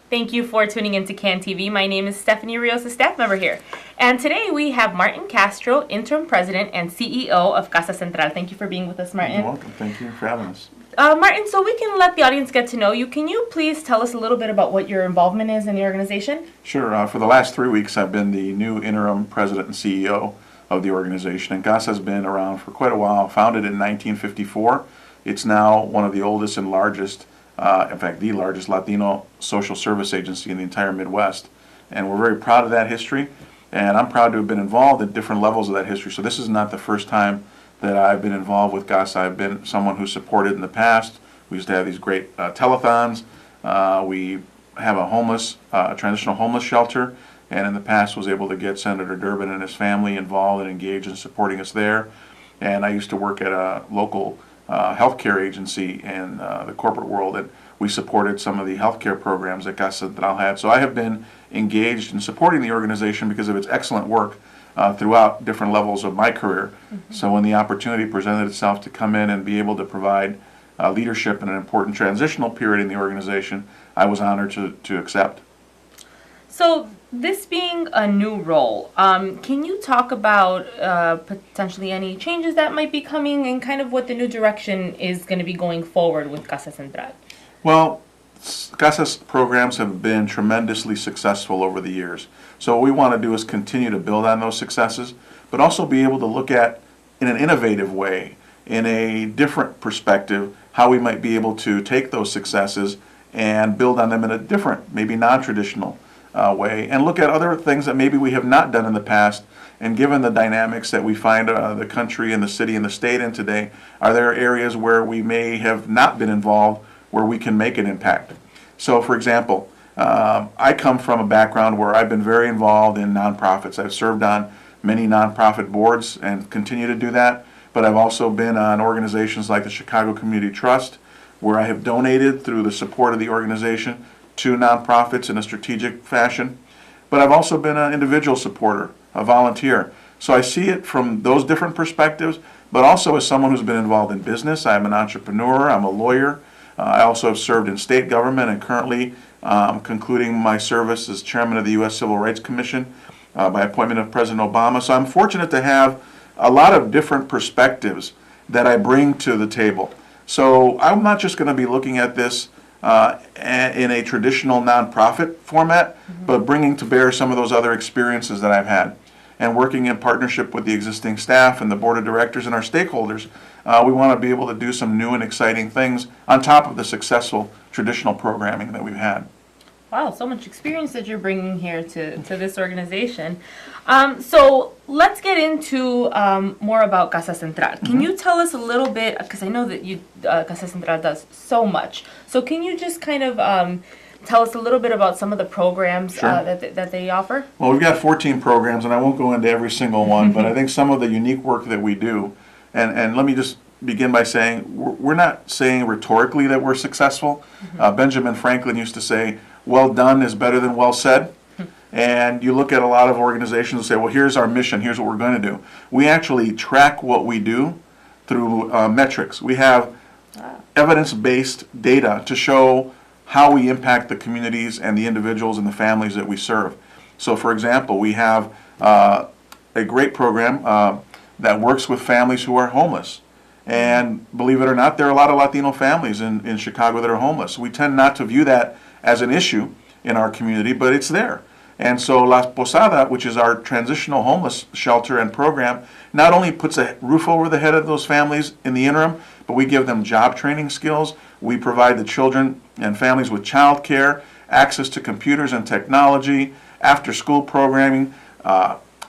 Thank you for tuning into CAN TV. My name is Stephanie Rios, a staff member here. And today we have Martin Castro, Interim President and CEO of Casa Central. Thank you for being with us, Martin. You're welcome. Thank you for having us. Martin, so we can let the audience get to know you. Can you please tell us a little bit about what your involvement is in the organization? Sure. For the last 3 weeks, I've been the new Interim President and CEO of the organization. And Casa has been around for quite a while, founded in 1954. It's now one of the oldest and largest in fact, the largest Latino social service agency in the entire Midwest. And we're very proud of that history, and I'm proud to have been involved at different levels of that history. So this is not the first time that I've been involved with Casa. I've been someone who supported in the past. We used to have these great telethons. We have a transitional homeless shelter, and in the past was able to get Senator Durbin and his family involved and engaged in supporting us there. And I used to work at a local healthcare agency in the corporate world, and we supported some of the healthcare programs that Casa Central had. So I have been engaged in supporting the organization because of its excellent work throughout different levels of my career. So when the opportunity presented itself to come in and be able to provide leadership in an important transitional period in the organization, I was honored to accept. So this being a new role, can you talk about potentially any changes that might be coming and kind of what the new direction is going to be going forward with Casa Central? Well, Casa's programs have been tremendously successful over the years. So what we want to do is continue to build on those successes, but also be able to look at, in an innovative way, in a different perspective, how we might be able to take those successes and build on them in a different, maybe non-traditional way, and look at other things that maybe we have not done in the past. And given the dynamics that we find the country and the city and the state in today, are there areas where we may have not been involved where we can make an impact? So for example, I come from a background where I've been very involved in nonprofits. I've served on many nonprofit boards and continue to do that, but I've also been on organizations like the Chicago Community Trust, where I have donated through the support of the organization to nonprofits in a strategic fashion. But I've also been an individual supporter, a volunteer. So I see it from those different perspectives, but also as someone who's been involved in business. I'm an entrepreneur, I'm a lawyer. I also have served in state government and currently concluding my service as chairman of the U.S. Civil Rights Commission by appointment of President Obama. So I'm fortunate to have a lot of different perspectives that I bring to the table. So I'm not just going to be looking at this in a traditional nonprofit format, but bringing to bear some of those other experiences that I've had. And working in partnership with the existing staff and the board of directors and our stakeholders, we want to be able to do some new and exciting things on top of the successful traditional programming that we've had. Wow, so much experience that you're bringing here to this organization. So let's get into more about Casa Central. Can you tell us a little bit, because I know that Casa Central does so much. So can you just kind of tell us a little bit about some of the programs that they offer? Well, we've got 14 programs, and I won't go into every single one, but I think some of the unique work that we do, and let me just begin by saying, we're not saying rhetorically that we're successful. Benjamin Franklin used to say, well done is better than well said. And you look at a lot of organizations and say, well, here's our mission, here's what we're going to do. We actually track what we do through metrics. We have evidence-based data to show how we impact the communities and the individuals and the families that we serve. So for example, we have a great program that works with families who are homeless. And believe it or not, there are a lot of Latino families in Chicago that are homeless. We tend not to view that as an issue in our community, but it's there. And so La Posada, which is our transitional homeless shelter and program, not only puts a roof over the head of those families in the interim, but we give them job training skills. We provide the children and families with child care, access to computers and technology, after school programming.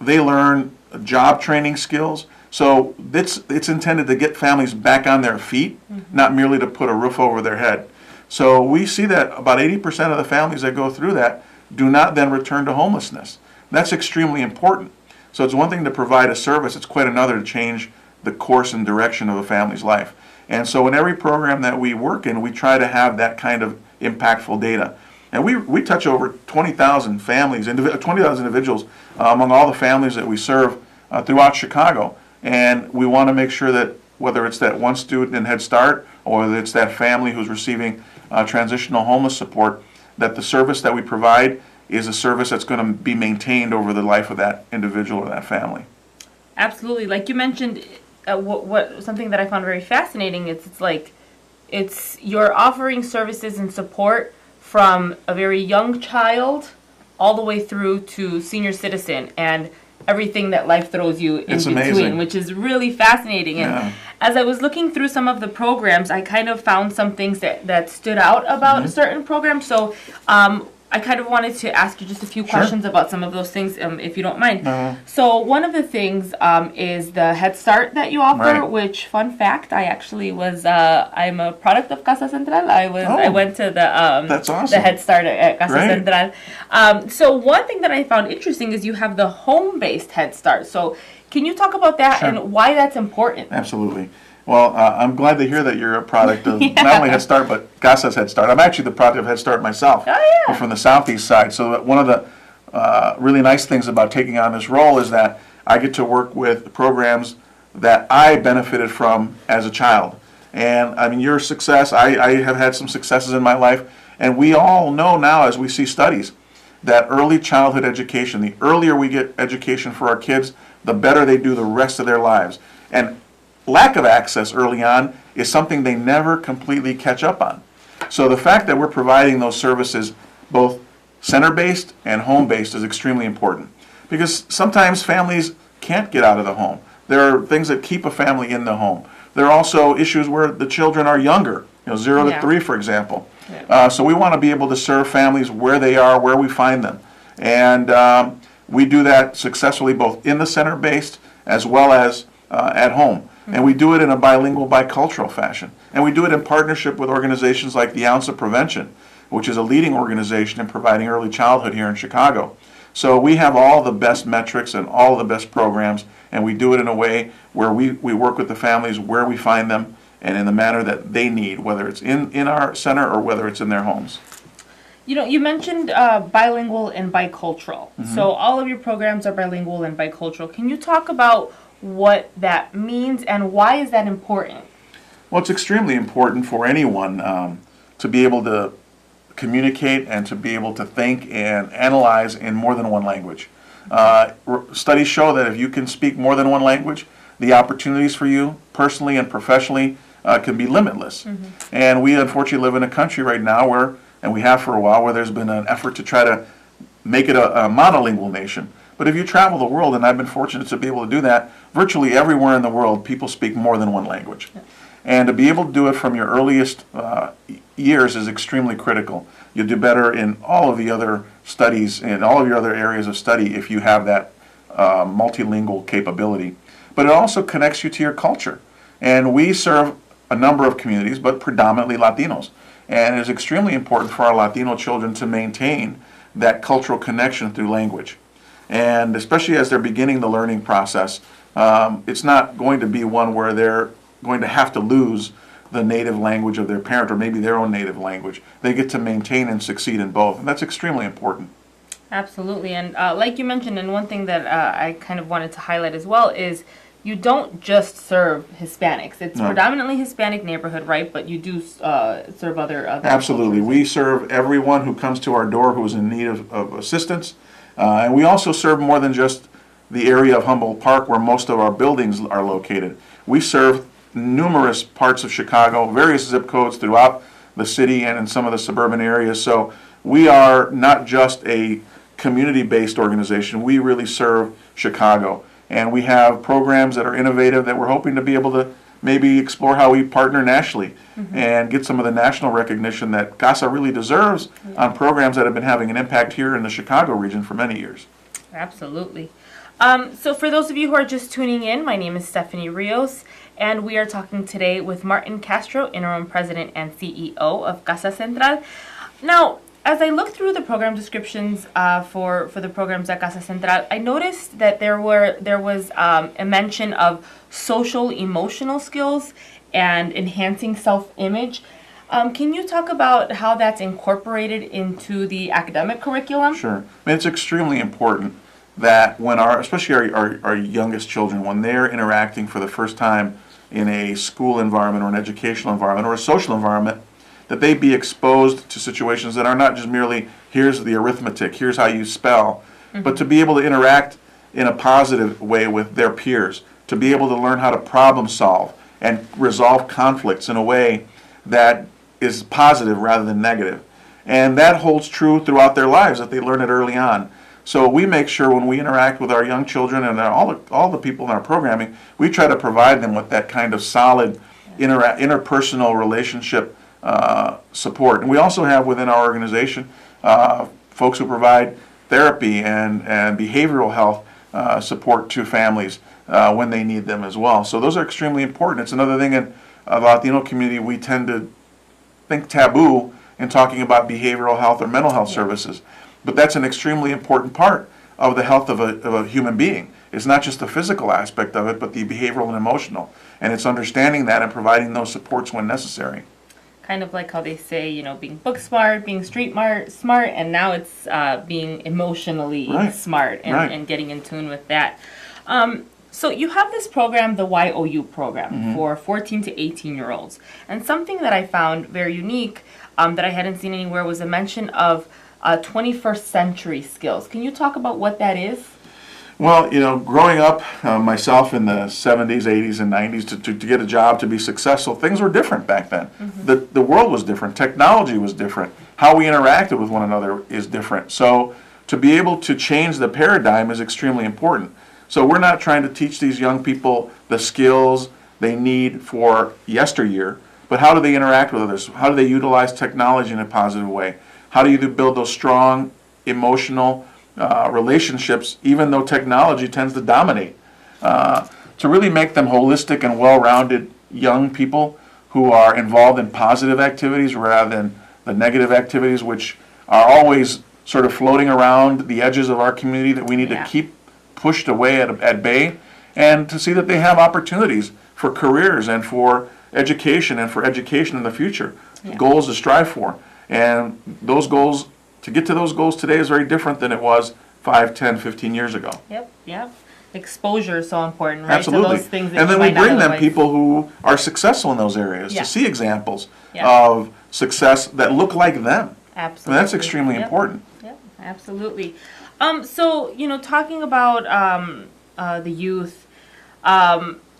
They learn job training skills. So it's intended to get families back on their feet, not merely to put a roof over their head. So we see that about 80% of the families that go through that do not then return to homelessness. That's extremely important. So it's one thing to provide a service, it's quite another to change the course and direction of a family's life. And so in every program that we work in, we try to have that kind of impactful data. And we touch over 20,000 families, 20,000 individuals among all the families that we serve throughout Chicago. And we want to make sure that whether it's that one student in Head Start or whether it's that family who's receiving transitional homeless support, that the service that we provide is a service that's going to be maintained over the life of that individual or that family. Absolutely. Like you mentioned, what something that I found very fascinating is it's you're offering services and support from a very young child all the way through to senior citizen and everything that life throws you in It's between, amazing. which is really fascinating. And Yeah. as I was looking through some of the programs, I kind of found some things that stood out about certain programs. So I kind of wanted to ask you just a few questions about some of those things, if you don't mind. So one of the things is the Head Start that you offer, Right. which, fun fact, I actually was, I'm a product of Casa Central. I went to That's awesome. the Head Start at Casa Great. Central. So one thing that I found interesting is you have the home-based Head Start. So can you talk about that Sure. and why that's important? Absolutely. Well, I'm glad to hear that you're a product of not only Head Start, but Casa's Head Start. I'm actually the product of Head Start myself. Oh, yeah. I'm from the southeast side. So one of the really nice things about taking on this role is that I get to work with programs that I benefited from as a child. And I mean, your success, I have had some successes in my life. And we all know now, as we see studies, that early childhood education, the earlier we get education for our kids, the better they do the rest of their lives. And lack of access early on is something they never completely catch up on. So the fact that we're providing those services, both center-based and home-based, is extremely important. Because sometimes families can't get out of the home. There are things that keep a family in the home. There are also issues where the children are younger, 0 to Yeah. 3, for example. So we want to be able to serve families where they are, where we find them. And we do that successfully both in the center-based as well as at home. And we do it in a bilingual, bicultural fashion. And we do it in partnership with organizations like the Ounce of Prevention, which is a leading organization in providing early childhood here in Chicago. So we have all the best metrics and all the best programs, and we do it in a way where we work with the families where we find them and in the manner that they need, whether it's in our center or whether it's in their homes. You know, you mentioned bilingual and bicultural. So all of your programs are bilingual and bicultural. Can you talk about what that means and why is that important? Well, it's extremely important for anyone to be able to communicate and to be able to think and analyze in more than one language. Studies show that if you can speak more than one language, the opportunities for you personally and professionally can be limitless. And we unfortunately live in a country right now where, and we have for a while, where there's been an effort to try to make it a monolingual nation. But if you travel the world, and I've been fortunate to be able to do that, virtually everywhere in the world, people speak more than one language. And to be able to do it from your earliest years is extremely critical. You'll do better in all of the other studies, in all of your other areas of study, if you have that multilingual capability. But it also connects you to your culture. And we serve a number of communities, but predominantly Latinos. And it is extremely important for our Latino children to maintain that cultural connection through language. And especially as they're beginning the learning process, it's not going to be one where they're going to have to lose the native language of their parent or maybe their own native language. They get to maintain and succeed in both, and that's extremely important. Absolutely. And like you mentioned, and one thing that I kind of wanted to highlight as well is you don't just serve Hispanics. It's predominantly Hispanic neighborhood, right? But you do serve other Absolutely. cultures. We serve everyone who comes to our door who is in need of assistance. And we also serve more than just the area of Humboldt Park where most of our buildings are located. We serve numerous parts of Chicago, various zip codes throughout the city and in some of the suburban areas. So we are not just a community-based organization. We really serve Chicago. And we have programs that are innovative that we're hoping to be able to maybe explore how we partner nationally and get some of the national recognition that Casa really deserves on programs that have been having an impact here in the Chicago region for many years. Absolutely. So for those of you who are just tuning in, my name is Stephanie Rios, and we are talking today with Martin Castro, Interim President and CEO of Casa Central. Now, as I looked through the program descriptions for the programs at Casa Central, I noticed that there was a mention of social emotional skills and enhancing self-image. Can you talk about how that's incorporated into the academic curriculum? Sure. I mean, it's extremely important that when especially our youngest children, when they're interacting for the first time in a school environment or an educational environment or a social environment, that they be exposed to situations that are not just merely, here's the arithmetic, here's how you spell, but to be able to interact in a positive way with their peers, to be able to learn how to problem solve and resolve conflicts in a way that is positive rather than negative. And that holds true throughout their lives, that they learn it early on. So we make sure when we interact with our young children and all the people in our programming, we try to provide them with that kind of solid interpersonal relationship support. And we also have within our organization folks who provide therapy and behavioral health support to families when they need them as well. So those are extremely important. It's another thing in the Latino community we tend to think taboo in talking about behavioral health or mental health services. But that's an extremely important part of the health of a human being. It's not just the physical aspect of it, but the behavioral and emotional. And it's understanding that and providing those supports when necessary. Kind of like how they say, you know, being book smart, being street smart, and now it's being emotionally smart and getting in tune with that. So you have this program, the YOU program, for 14 to 18-year-olds. And something that I found very unique that I hadn't seen anywhere was a mention of 21st century skills. Can you talk about what that is? Well, you know, growing up myself in the 70s, 80s, and 90s, to get a job, to be successful, things were different back then. The world was different. Technology was different. How we interacted with one another is different. So to be able to change the paradigm is extremely important. So we're not trying to teach these young people the skills they need for yesteryear, but how do they interact with others? How do they utilize technology in a positive way? How do you build those strong emotional relationships, even though technology tends to dominate? To really make them holistic and well-rounded young people who are involved in positive activities rather than the negative activities, which are always sort of floating around the edges of our community that we need to keep pushed away at bay, and to see that they have opportunities for careers and for education in the future, goals to strive for. And those goals, to get to those goals today is very different than it was 5, 10, 15 years ago. Yep. Exposure is so important, right? Absolutely. To those things that and then you we might bring not them people who are successful in those areas to see examples Yeah. of success that look like them. Absolutely. And that's extremely important. Yep, absolutely. So, you know, talking about the youth,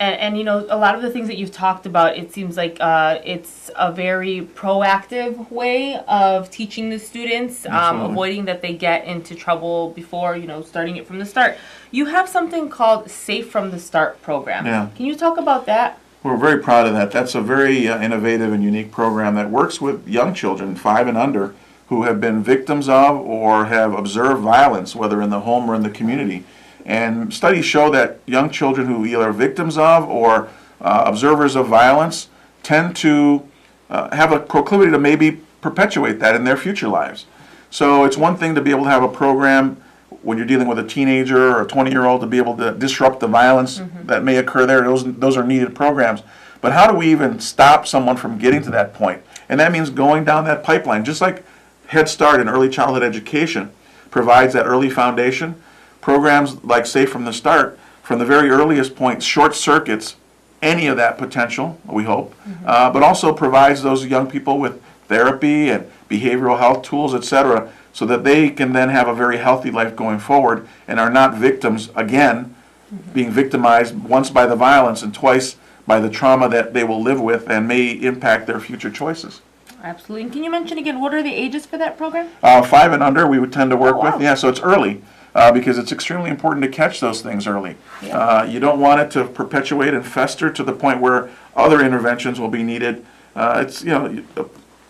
and, you know, a lot of the things that you've talked about, it seems like it's a very proactive way of teaching the students, avoiding that they get into trouble before, you know, starting it from the start. You have something called Safe from the Start program. Yeah. Can you talk about that? We're very proud of that. That's a very innovative and unique program that works with young children, 5 and under, who have been victims of or have observed violence, whether in the home or in the community. And studies show that young children who either are victims of or observers of violence tend to have a proclivity to maybe perpetuate that in their future lives. So it's one thing to be able to have a program when you're dealing with a teenager or a 20-year-old to be able to disrupt the violence that may occur there. Those are needed programs. But how do we even stop someone from getting to that point? And that means going down that pipeline. Just like Head Start and early childhood education provides that early foundation, programs like Safe from the Start, from the very earliest point, short circuits any of that potential, we hope, but also provides those young people with therapy and behavioral health tools, etc., so that they can then have a very healthy life going forward and are not victims, again, being victimized once by the violence and twice by the trauma that they will live with and may impact their future choices. Absolutely. And can you mention again, what are the ages for that program? 5 and under we would tend to work wow. with. Yeah, so it's early. Because it's extremely important to catch those things early. Yeah. You don't want it to perpetuate and fester to the point where other interventions will be needed. It's, you know,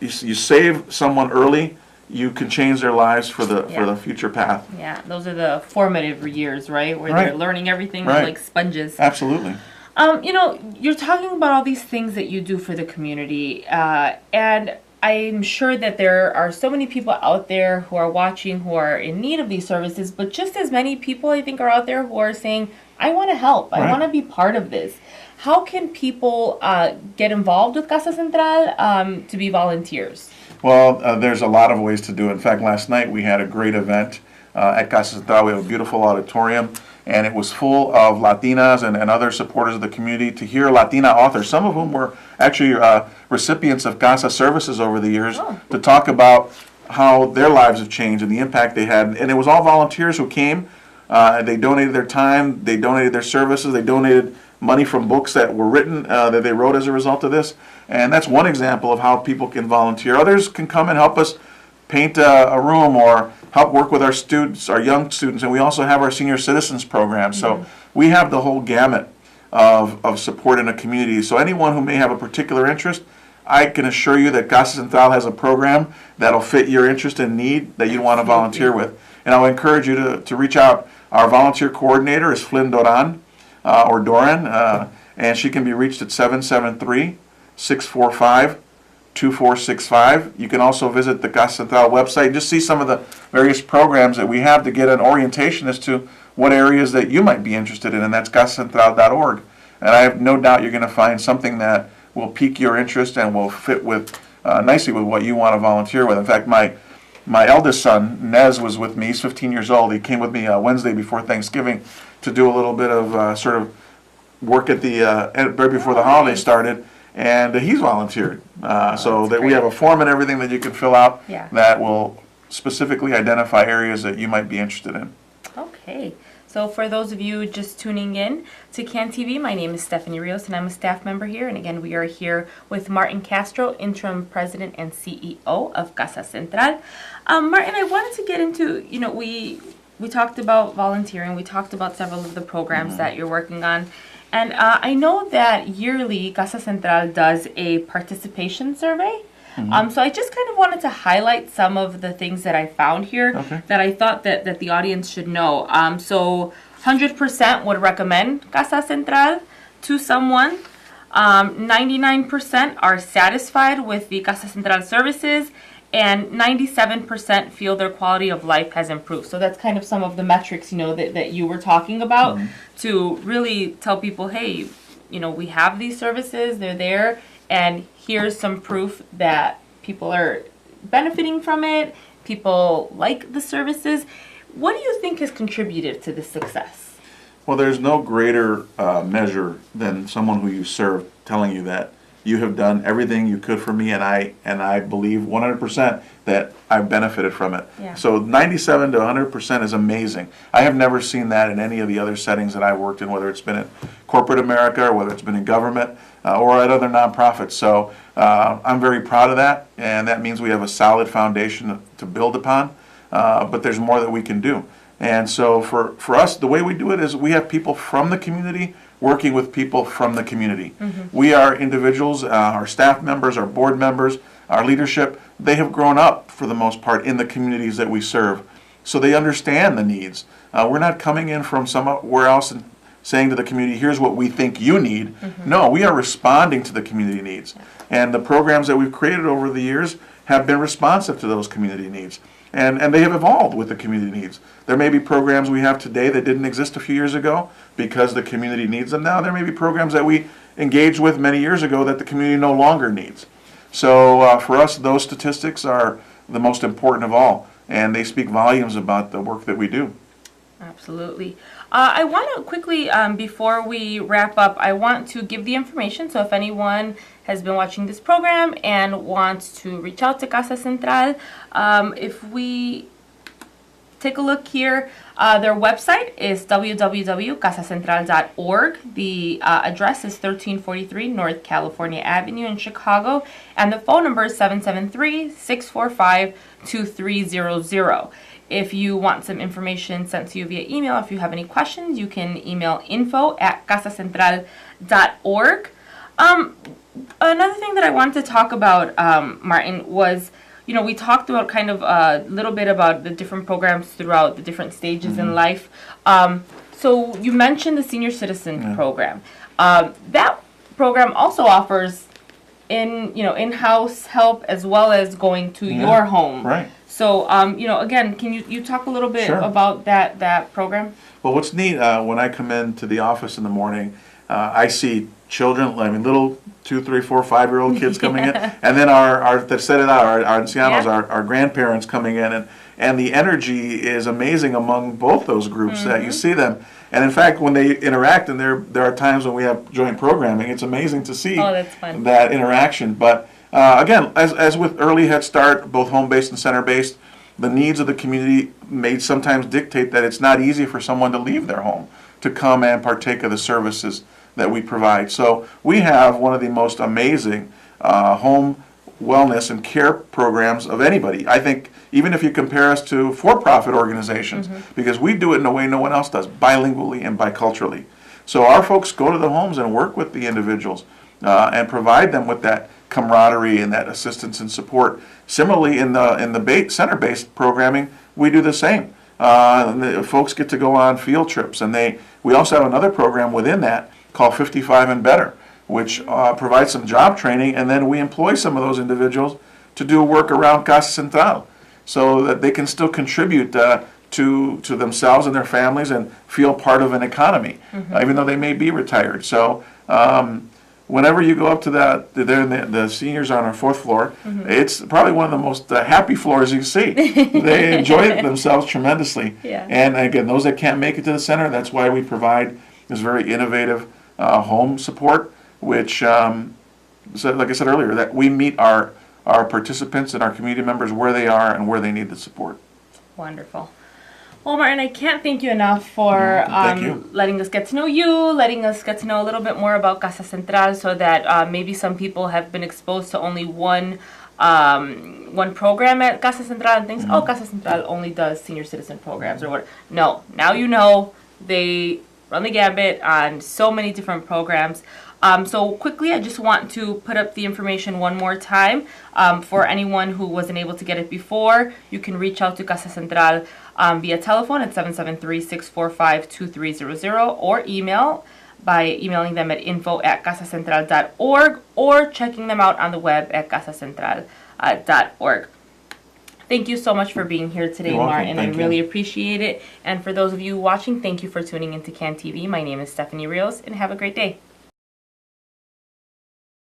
you save someone early, you can change their lives for the future path. Yeah, those are the formative years, right? Where they're learning everything like sponges. Absolutely. You know, you're talking about all these things that you do for the community, and I'm sure that there are so many people out there who are watching who are in need of these services, but just as many people I think are out there who are saying, I want to help, I want to be part of this. How can people get involved with Casa Central to be volunteers? Well, there's a lot of ways to do it. In fact, last night we had a great event at Casa Central. We have a beautiful auditorium. and it was full of Latinas and other supporters of the community to hear Latina authors, some of whom were actually recipients of Casa services over the years, to talk about how their lives have changed and the impact they had. And it was all volunteers who came. They donated their time, they donated their services, they donated money from books that were written, that they wrote as a result of this. And that's one example of how people can volunteer. Others can come and help us paint a room or help work with our students, our young students, and we also have our senior citizens program. So we have the whole gamut of support in a community. So anyone who may have a particular interest, I can assure you that Casa Central has a program that'll fit your interest and need that you want to volunteer with. And I'll encourage you to reach out. Our volunteer coordinator is Flynn Doran, or Doran, and she can be reached at 773-645-2465. You can also visit the Casa Central website and just see some of the various programs that we have to get an orientation as to what areas that you might be interested in, and that's casacentral.org. And I have no doubt you're going to find something that will pique your interest and will fit with nicely with what you want to volunteer with. In fact, my eldest son, Nez, was with me. He's 15 years old. He came with me Wednesday before Thanksgiving to do a little bit of sort of work at the right before the holidays started, and he's volunteered. So that we have a form and everything that you can fill out that will specifically identify areas that you might be interested in. Okay. So for those of you just tuning in to CAN TV, my name is Stephanie Rios and I'm a staff member here. And again, we are here with Martin Castro, Interim President and CEO of Casa Central. Martin, I wanted to get into, we talked about volunteering. We talked about several of the programs that you're working on. And I know that yearly Casa Central does a participation survey. So I just kind of wanted to highlight some of the things that I found here that I thought that the audience should know. So 100% would recommend Casa Central to someone. 99% are satisfied with the Casa Central services, and 97% feel their quality of life has improved. So that's kind of some of the metrics, that you were talking about to really tell people, hey, we have these services, they're there, and here's some proof that people are benefiting from it, people like the services. What do you think has contributed to this success? Well, there's no greater measure than someone who you serve telling you that you have done everything you could for me, and I believe 100% that I've benefited from it. Yeah. So 97 to 100% is amazing. I have never seen that in any of the other settings that I've worked in, whether it's been in corporate America or whether it's been in government or at other nonprofits. So I'm very proud of that, and that means we have a solid foundation to build upon, but there's more that we can do. And so for us, the way we do it is we have people from the community working with people from the community. We are individuals, our staff members, our board members, our leadership, they have grown up for the most part in the communities that we serve. So they understand the needs. We're not coming in from somewhere else and saying to the community, here's what we think you need. No, we are responding to the community needs. And the programs that we've created over the years have been responsive to those community needs. And they have evolved with the community needs. There may be programs we have today that didn't exist a few years ago because the community needs them now. There may be programs that we engaged with many years ago that the community no longer needs. So for us, those statistics are the most important of all, and they speak volumes about the work that we do. Absolutely. I want to quickly, before we wrap up, I want to give the information. So if anyone has been watching this program and wants to reach out to Casa Central, if we take a look here, their website is www.casacentral.org. The address is 1343 North California Avenue in Chicago, and the phone number is 773-645-2300. If you want some information sent to you via email, if you have any questions, you can email info@casacentral.org. Another thing that I wanted to talk about, Martin, was, we talked about kind of a little bit about the different programs throughout the different stages in life. So you mentioned the senior citizen program. That program also offers in-house help as well as going to your home. Right. So, again, can you talk a little bit about that program? Well, what's neat, when I come into the office in the morning, I see children, little 2, 3, 4, 5-year-old kids coming in, and then our ancianos, our grandparents coming in, and the energy is amazing among both those groups that you see them. And in fact, when they interact, and there are times when we have joint programming, it's amazing to see that's fun. that interaction. But again, as with early Head Start, both home-based and center-based, the needs of the community may sometimes dictate that it's not easy for someone to leave their home to come and partake of the services that we provide. So we have one of the most amazing home wellness and care programs of anybody. I think even if you compare us to for-profit organizations, because we do it in a way no one else does, bilingually and biculturally. So our folks go to the homes and work with the individuals and provide them with that camaraderie and that assistance and support. Similarly, in the center-based programming, we do the same. The folks get to go on field trips, and we also have another program within that called 55 and Better, which provides some job training, and then we employ some of those individuals to do work around Casa Central, so that they can still contribute to themselves and their families and feel part of an economy, even though they may be retired. So whenever you go up to the seniors are on our 4th floor, it's probably one of the most happy floors you see. They enjoy themselves tremendously. Yeah. And again, those that can't make it to the center, that's why we provide this very innovative home support, which, so like I said earlier, that we meet our participants and our community members where they are and where they need the support. Wonderful. Well, Martin, I can't thank you enough for letting us get to know you, letting us get to know a little bit more about Casa Central, so that maybe some people have been exposed to only one program at Casa Central and thinks, oh, Casa Central only does senior citizen programs or what. No, now you know they run the gambit on so many different programs. So quickly, I just want to put up the information one more time. For anyone who wasn't able to get it before, you can reach out to Casa Central via telephone at 773-645-2300 or email by emailing them at info@casacentral.org or checking them out on the web at casacentral.org. Thank you so much for being here today, Martin. I really appreciate it. And for those of you watching, thank you for tuning into CAN TV. My name is Stephanie Rios, and have a great day.